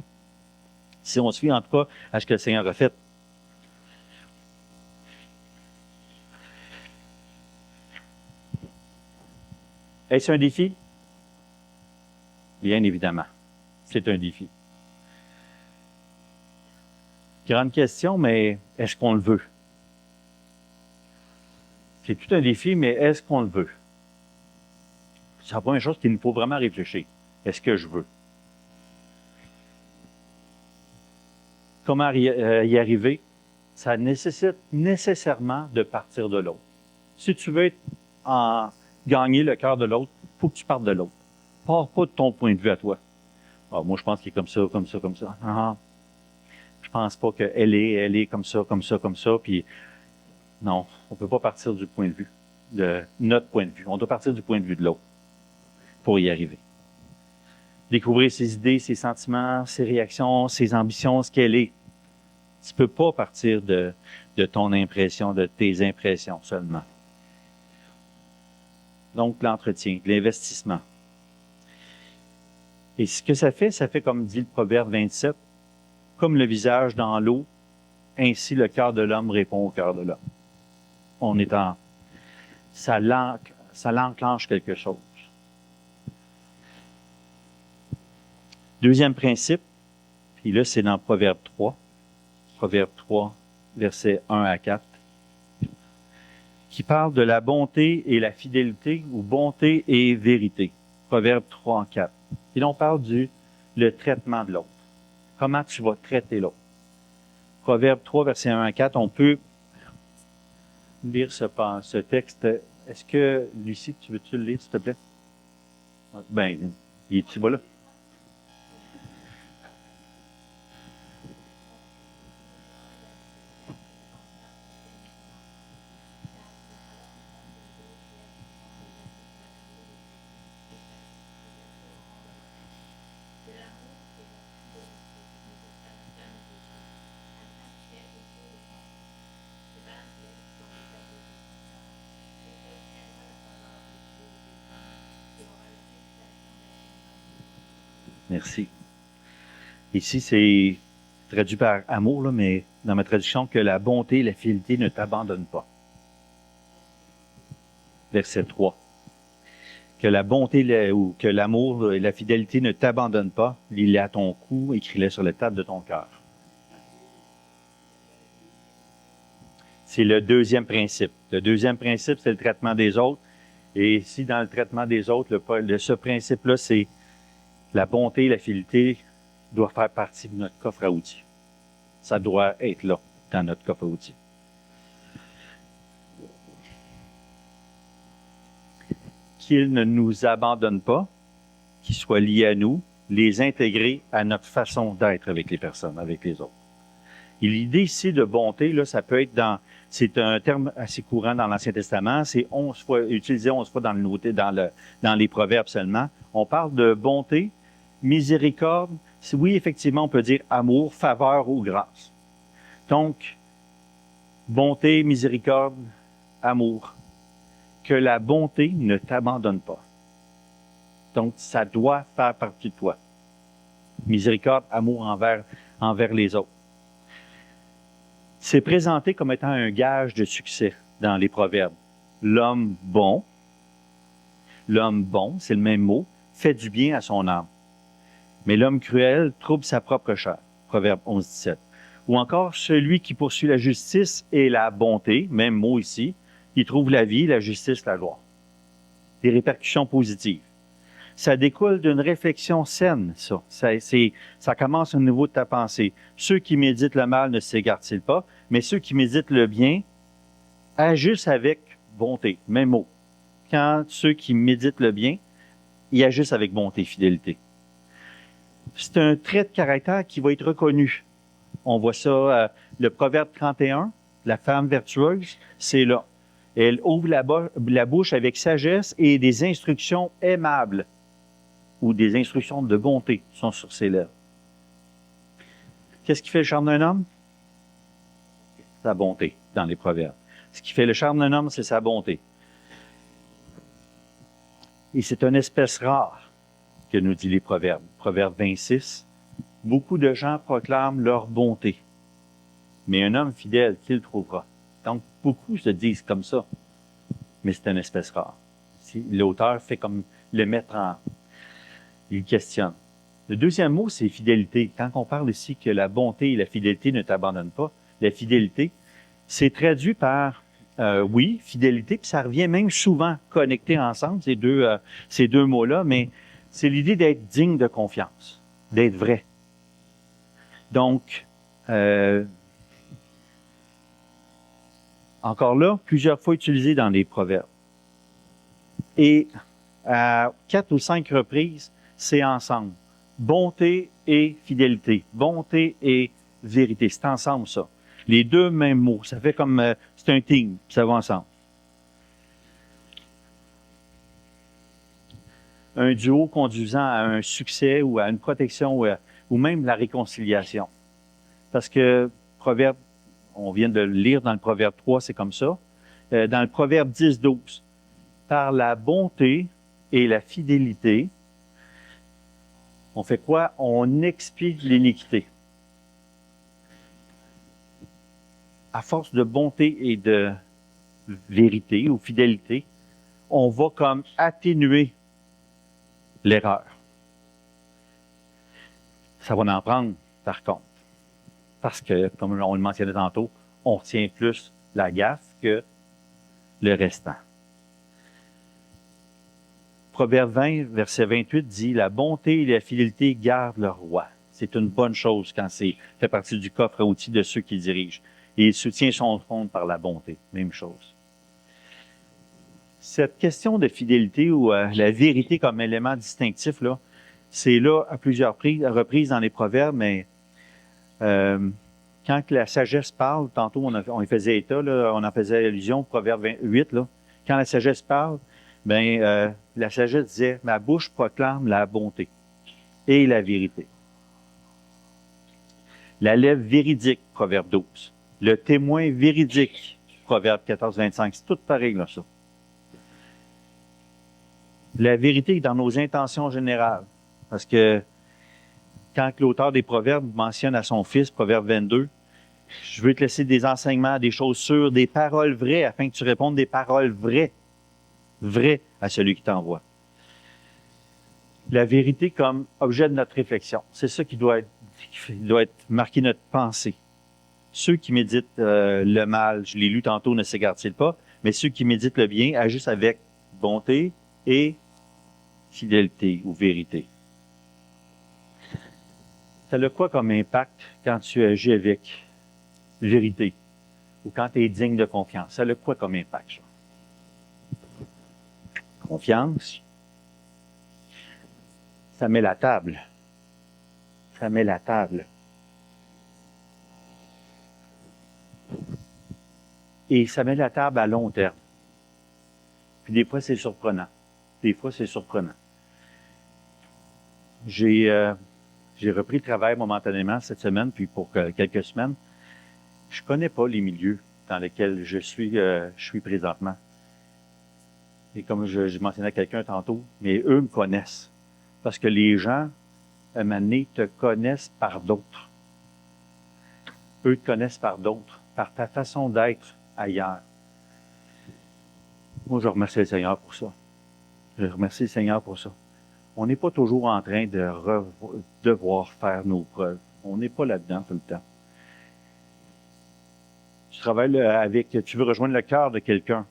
S2: Si on se fie en tout cas à ce que le Seigneur a fait. Est-ce un défi? Bien évidemment. C'est un défi. Grande question, mais est-ce qu'on le veut? C'est tout un défi, mais est-ce qu'on le veut? C'est la première chose qu'il nous faut vraiment réfléchir. Est-ce que je veux? Comment y arriver? Ça nécessite nécessairement de partir de l'autre. Si tu veux gagner le cœur de l'autre, il faut que tu partes de l'autre. Pars pas de ton point de vue à toi. Ah, moi, je pense qu'il est comme ça, comme ça, comme ça. Ah, je pense pas qu'elle est comme ça, comme ça, comme ça. Puis non, on peut pas partir du point de vue, de notre point de vue. On doit partir du point de vue de l'autre pour y arriver. Découvrir ses idées, ses sentiments, ses réactions, ses ambitions, ce qu'elle est. Tu peux pas partir de ton impression, de tes impressions seulement. Donc, l'entretien, l'investissement. Et ce que ça fait comme dit le Proverbe 27, comme le visage dans l'eau, ainsi le cœur de l'homme répond au cœur de l'homme. On est ça l'enclenche quelque chose. Deuxième principe, puis là, c'est dans Proverbe 3. Proverbe 3, versets 1 à 4, qui parle de la bonté et la fidélité, ou bonté et vérité. Proverbe 3, 4. Et là, on parle le traitement de l'autre. Comment tu vas traiter l'autre. Proverbe 3, versets 1 à 4, on peut lire ce texte. Est-ce que, Lucie, veux-tu le lire, s'il te plaît? Ben, tu vas là? Merci. Ici, c'est traduit par amour, là, mais dans ma traduction, que la bonté et la fidélité ne t'abandonnent pas. Verset 3. Que la bonté ou que l'amour et la fidélité ne t'abandonnent pas, lis-les à ton cou, écris-les sur la table de ton cœur. C'est le deuxième principe. Le deuxième principe, c'est le traitement des autres. Et ici, dans le traitement des autres, ce principe-là, c'est la bonté et la fidélité doit faire partie de notre coffre à outils. Ça doit être là, dans notre coffre à outils. Qu'il ne nous abandonne pas, qu'il soit lié à nous, les intégrer à notre façon d'être avec les personnes, avec les autres. Et l'idée ici de bonté, là, ça peut être c'est un terme assez courant dans l'Ancien Testament, c'est 11 fois, utilisé 11 fois dans le Nouveau, dans les Proverbes seulement. On parle de bonté, miséricorde, oui, effectivement, on peut dire amour, faveur ou grâce. Donc, bonté, miséricorde, amour. Que la bonté ne t'abandonne pas. Donc, ça doit faire partie de toi. Miséricorde, amour envers les autres. C'est présenté comme étant un gage de succès dans les Proverbes. L'homme bon, c'est le même mot, fait du bien à son âme. Mais l'homme cruel trouble sa propre chair. Proverbe 11-17. Ou encore, celui qui poursuit la justice et la bonté, même mot ici, il trouve la vie, la justice, la gloire. Des répercussions positives. Ça découle d'une réflexion saine, ça. Ça commence au niveau de ta pensée. Ceux qui méditent le mal ne s'égarent-ils pas, mais ceux qui méditent le bien agissent avec bonté. Même mot. Quand ceux qui méditent le bien, ils agissent avec bonté, fidélité. C'est un trait de caractère qui va être reconnu. On voit ça, le Proverbe 31, la femme vertueuse, c'est là. Elle ouvre la bouche avec sagesse et des instructions aimables ou des instructions de bonté sont sur ses lèvres. Qu'est-ce qui fait le charme d'un homme? Sa bonté, dans les Proverbes. Ce qui fait le charme d'un homme, c'est sa bonté. Et c'est une espèce rare que nous dit les Proverbes. Proverbe 26. Beaucoup de gens proclament leur bonté, mais un homme fidèle, qui le trouvera? Donc, beaucoup se disent comme ça, mais c'est une espèce rare. L'auteur fait comme le mettre en... Il questionne. Le deuxième mot, c'est fidélité. Quand on parle ici que la bonté et la fidélité ne t'abandonnent pas, la fidélité, c'est traduit par, oui, fidélité, puis ça revient même souvent connecté ensemble, ces deux mots-là, mais c'est l'idée d'être digne de confiance, d'être vrai. Donc, encore là, plusieurs fois utilisé dans les Proverbes. Et à 4 ou 5 reprises, c'est ensemble. Bonté et fidélité. Bonté et vérité. C'est ensemble, ça. Les deux mêmes mots. Ça fait comme... c'est un team, ça va ensemble. Un duo conduisant à un succès ou à une protection ou même la réconciliation. Parce que Proverbe, on vient de le lire dans le Proverbe 3, c'est comme ça. Dans le Proverbe 10-12, par la bonté et la fidélité, on fait quoi? On expie l'iniquité. À force de bonté et de vérité ou fidélité, on va comme atténuer l'erreur. Ça va en prendre, par contre. Parce que, comme on le mentionnait tantôt, on retient plus la gaffe que le restant. Proverbe 20, verset 28 dit « La bonté et la fidélité gardent le roi. » C'est une bonne chose quand c'est fait partie du coffre à outils de ceux qui dirigent. Et il soutient son trône par la bonté. Même chose. Cette question de fidélité ou la vérité comme élément distinctif, là, c'est là à plusieurs reprises dans les Proverbes, mais quand la sagesse parle, tantôt on y faisait état, là, on en faisait allusion, Proverbe 28, là, quand la sagesse parle, la sagesse disait « Ma bouche proclame la bonté et la vérité. » La lèvre véridique, Proverbe 12. Le témoin véridique, Proverbe 14-25. C'est tout pareil, là, ça. La vérité est dans nos intentions générales. Parce que quand l'auteur des Proverbes mentionne à son fils, Proverbe 22, « Je veux te laisser des enseignements, des choses sûres, des paroles vraies, afin que tu répondes des paroles vraies. » Vrai à celui qui t'envoie. La vérité comme objet de notre réflexion. C'est ça qui doit être marqué notre pensée. Ceux qui méditent le mal, je l'ai lu tantôt, ne s'égarent-ils pas, mais ceux qui méditent le bien agissent avec bonté et fidélité ou vérité. Ça a quoi comme impact quand tu agis avec vérité ou quand tu es digne de confiance? Ça a quoi comme impact, ça? Confiance, ça met la table. Ça met la table. Et ça met la table à long terme. Puis des fois, c'est surprenant. Des fois, c'est surprenant. J'ai repris le travail momentanément cette semaine, puis pour quelques semaines. Je connais pas les milieux dans lesquels je suis présentement. Et comme je mentionnais à quelqu'un tantôt, mais eux me connaissent. Parce que les gens, à un moment donné, te connaissent par d'autres. Eux te connaissent par d'autres, par ta façon d'être ailleurs. Moi, je remercie le Seigneur pour ça. Je remercie le Seigneur pour ça. On n'est pas toujours en train de devoir faire nos preuves. On n'est pas là-dedans tout le temps. Tu travailles tu veux rejoindre le cœur de quelqu'un.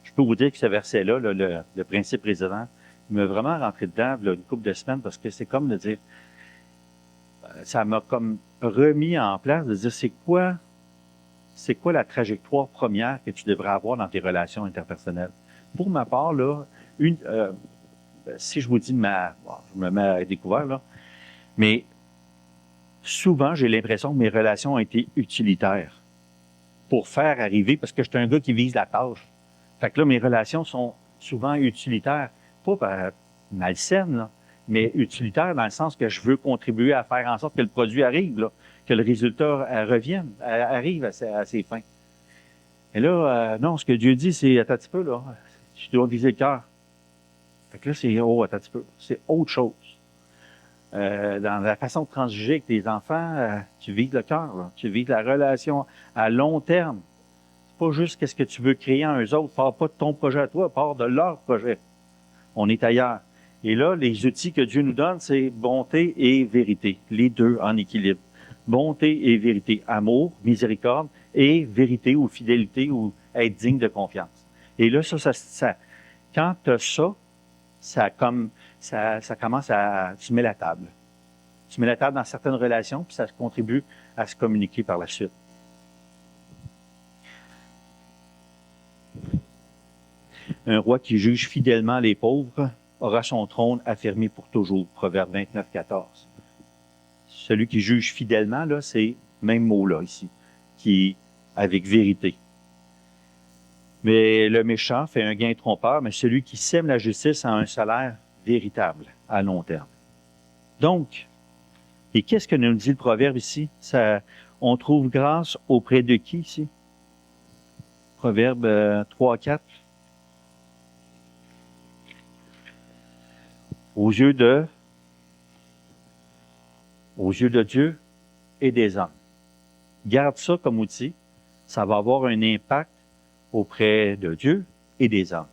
S2: Je peux vous dire que ce verset-là, le principe résident, il m'a vraiment rentré dedans une couple de semaines parce que c'est comme de dire, ça m'a comme remis en place de dire c'est quoi la trajectoire première que tu devrais avoir dans tes relations interpersonnelles. Pour ma part, là, si je vous dis je me mets à découvert, là, mais souvent, j'ai l'impression que mes relations ont été utilitaires pour faire arriver, parce que je suis un gars qui vise la tâche. Fait que là, mes relations sont souvent utilitaires, pas malsaines, là, mais utilitaires dans le sens que je veux contribuer à faire en sorte que le produit arrive, là, que le résultat arrive à ses fins. Et là, non, ce que Dieu dit, c'est, attends un petit peu, là, tu dois viser le cœur. Fait que là, attends un petit peu, c'est autre chose. Dans la façon de transiger avec tes enfants, tu vises le cœur, là. Tu vises la relation à long terme. C'est pas juste qu'est-ce que tu veux créer en eux autres. Parle pas de ton projet à toi, parle de leur projet. On est ailleurs. Et là, les outils que Dieu nous donne, c'est bonté et vérité. Les deux en équilibre. Bonté et vérité. Amour, miséricorde et vérité ou fidélité ou être digne de confiance. Et là, quand tu as ça commence tu mets la table. Tu mets la table dans certaines relations, puis ça contribue à se communiquer par la suite. Un roi qui juge fidèlement les pauvres aura son trône affermi pour toujours. Proverbe 29, 14. Celui qui juge fidèlement, là, c'est le même mot-là ici, qui avec vérité. Mais le méchant fait un gain trompeur, mais celui qui sème la justice a un salaire véritable à long terme. Donc, et qu'est-ce que nous dit le proverbe ici? On trouve grâce auprès de qui ici? Proverbe 3, 4. Aux yeux de Dieu et des hommes. Garde ça comme outil. Ça va avoir un impact auprès de Dieu et des hommes.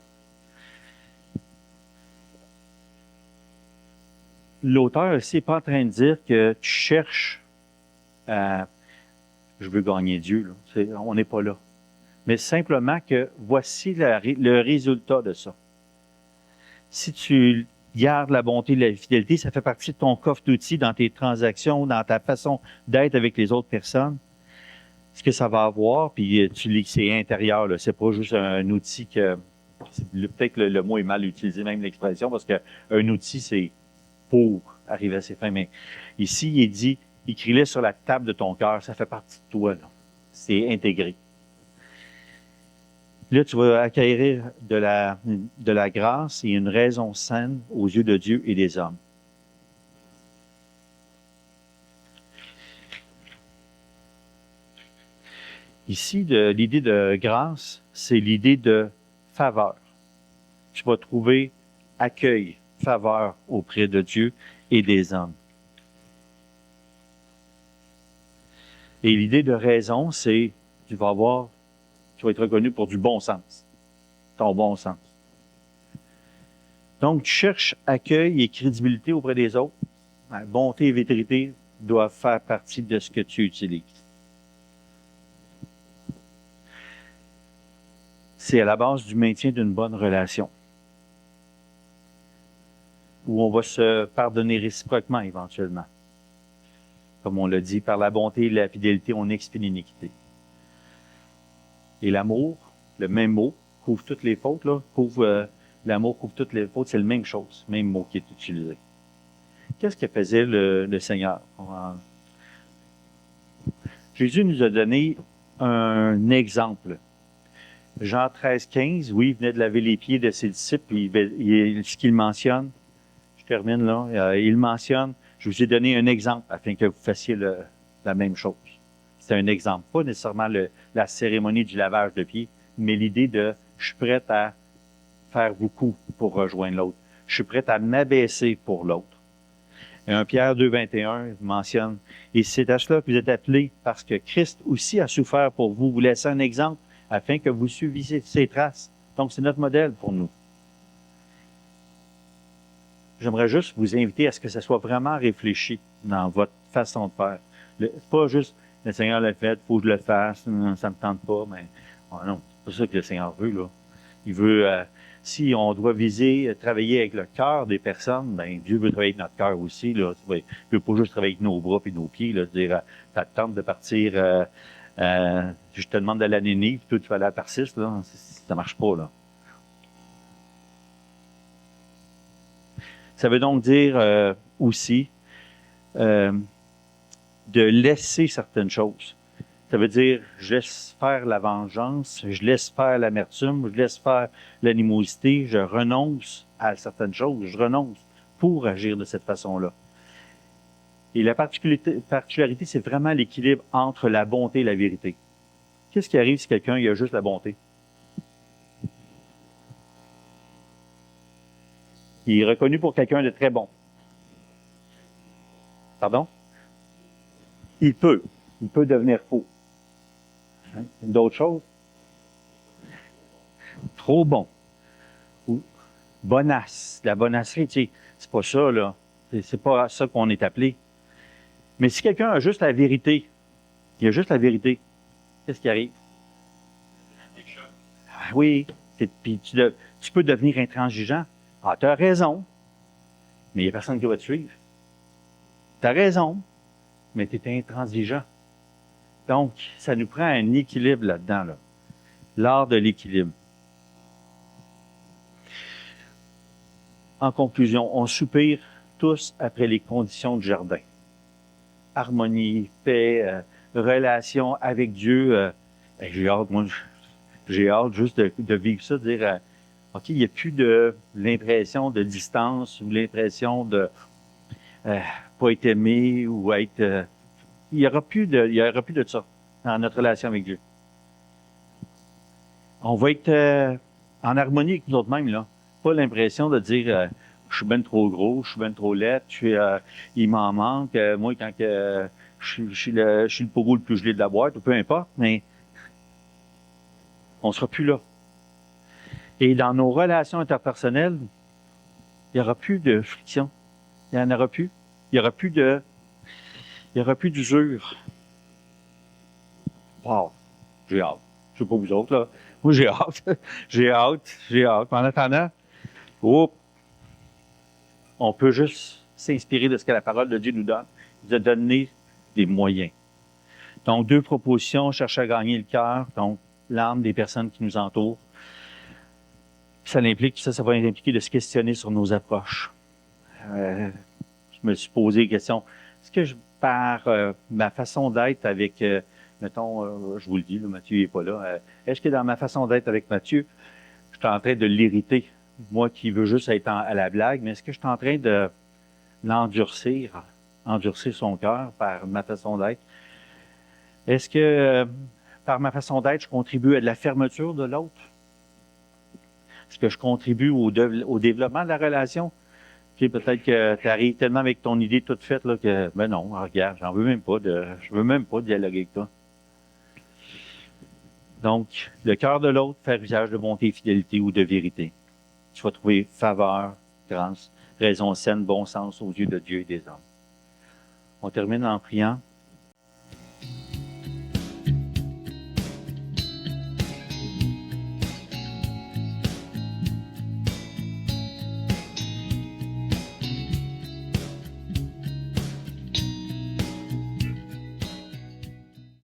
S2: L'auteur ici n'est pas en train de dire que tu cherches je veux gagner Dieu. Là. On n'est pas là. Mais simplement que voici le résultat de ça. Si tu gardes la bonté et la fidélité, ça fait partie de ton coffre d'outils dans tes transactions, dans ta façon d'être avec les autres personnes. Ce que ça va avoir, puis c'est intérieur, là. C'est pas juste un outil que... Peut-être que le mot est mal utilisé, même l'expression, parce qu'un outil, c'est pour arriver à ses fins. Mais ici, il est dit, écris-le sur la table de ton cœur, ça fait partie de toi, là. C'est intégré. Là, tu vas acquérir de la grâce et une raison saine aux yeux de Dieu et des hommes. Ici, l'idée de grâce, c'est l'idée de faveur. Tu vas trouver accueil, faveur auprès de Dieu et des hommes. Et l'idée de raison, c'est tu vas être reconnu pour du bon sens, ton bon sens. Donc, tu cherches accueil et crédibilité auprès des autres. Bonté et vérité doivent faire partie de ce que tu utilises. c'est à la base du maintien d'une bonne relation, où on va se pardonner réciproquement éventuellement. Comme on l'a dit, par la bonté et la fidélité, on expie l'iniquité. Et l'amour, le même mot, couvre toutes les fautes, là, l'amour couvre toutes les fautes, c'est la même chose, même mot qui est utilisé. Qu'est-ce que faisait le Seigneur? Jésus nous a donné un exemple. Jean 13, 15, oui, il venait de laver les pieds de ses disciples, puis ce qu'il mentionne, je termine là, il mentionne, je vous ai donné un exemple afin que vous fassiez la même chose. C'est un exemple, pas nécessairement la cérémonie du lavage de pieds, mais l'idée de je suis prêt à faire beaucoup pour rejoindre l'autre. Je suis prêt à m'abaisser pour l'autre. Et 1 Pierre 2, 21 mentionne, et c'est à cela que vous êtes appelés, parce que Christ aussi a souffert pour vous laisser un exemple, afin que vous suiviez ses traces. Donc, c'est notre modèle pour nous. J'aimerais juste vous inviter à ce que ça soit vraiment réfléchi dans votre façon de faire. Pas juste, le Seigneur l'a fait, il faut que je le fasse, ça ne me tente pas, mais non, c'est pas ça que le Seigneur veut, là. Il veut, si on doit viser, travailler avec le cœur des personnes, ben Dieu veut travailler avec notre cœur aussi, là. Il veut pas juste travailler avec nos bras et nos pieds, là, dire, ça te tente de partir, je te demande d'aller à Nénive, puis toi tu vas aller à Tarsis, là, ça marche pas, là. Ça veut donc dire aussi de laisser certaines choses. Ça veut dire, je laisse faire la vengeance, je laisse faire l'amertume, je laisse faire l'animosité, je renonce à certaines choses, je renonce pour agir de cette façon-là. Et la particularité, c'est vraiment l'équilibre entre la bonté et la vérité. Qu'est-ce qui arrive si quelqu'un il a juste la bonté? Il est reconnu pour quelqu'un de très bon. Pardon? Il peut devenir faux. Hein? D'autres choses? Trop bon. Ou bonasse. La bonasserie, tu sais, c'est pas ça, là. C'est pas ça qu'on est appelé. Mais si quelqu'un a juste la vérité, il a juste la vérité, qu'est-ce qui arrive? Ah oui. Puis tu peux devenir intransigeant. Ah, tu as raison, mais il n'y a personne qui va te suivre. Tu as raison, mais tu es intransigeant. Donc, ça nous prend un équilibre là-dedans, là. L'art de l'équilibre. En conclusion, on soupire tous après les conditions du jardin. Harmonie, paix, relation avec Dieu. J'ai hâte, moi, j'ai hâte juste de vivre ça, de dire, OK, il n'y a plus de l'impression de distance ou l'impression de pas être aimé ou être... il n'y aura plus de ça dans notre relation avec Dieu. On va être en harmonie avec nous autres-mêmes, là. Pas l'impression de dire je suis bien trop gros, je suis bien trop laid, il m'en manque. Moi, quand je suis le pogo le plus gelé de la boîte, ou peu importe, mais on ne sera plus là. Et dans nos relations interpersonnelles, il n'y aura plus de friction. Il n'y en aura plus. Il n'y aura plus d'usure. Wow! J'ai hâte. Je ne sais pas vous autres, là. Moi, j'ai hâte. j'ai hâte. En attendant, on peut juste s'inspirer de ce que la parole de Dieu nous donne. Il nous a donné des moyens. Donc, 2 propositions, chercher à gagner le cœur, donc l'âme des personnes qui nous entourent. Ça implique, ça va impliquer de se questionner sur nos approches. Je me suis posé la question, est-ce que par ma façon d'être avec, mettons, je vous le dis, là, Mathieu n'est pas là, est-ce que dans ma façon d'être avec Mathieu, je suis en train de l'irriter, moi qui veux juste être à la blague, mais est-ce que je suis en train de endurcir son cœur par ma façon d'être? Est-ce que par ma façon d'être, je contribue à de la fermeture de l'autre? Est-ce que je contribue au développement de la relation? Puis peut-être que tu arrives tellement avec ton idée toute faite là, que, ben non, regarde, je veux même pas dialoguer avec toi. Donc, le cœur de l'autre, faire usage de bonté, fidélité ou de vérité. Tu vas trouver faveur, grâce, raison saine, bon sens aux yeux de Dieu et des hommes. On termine en priant.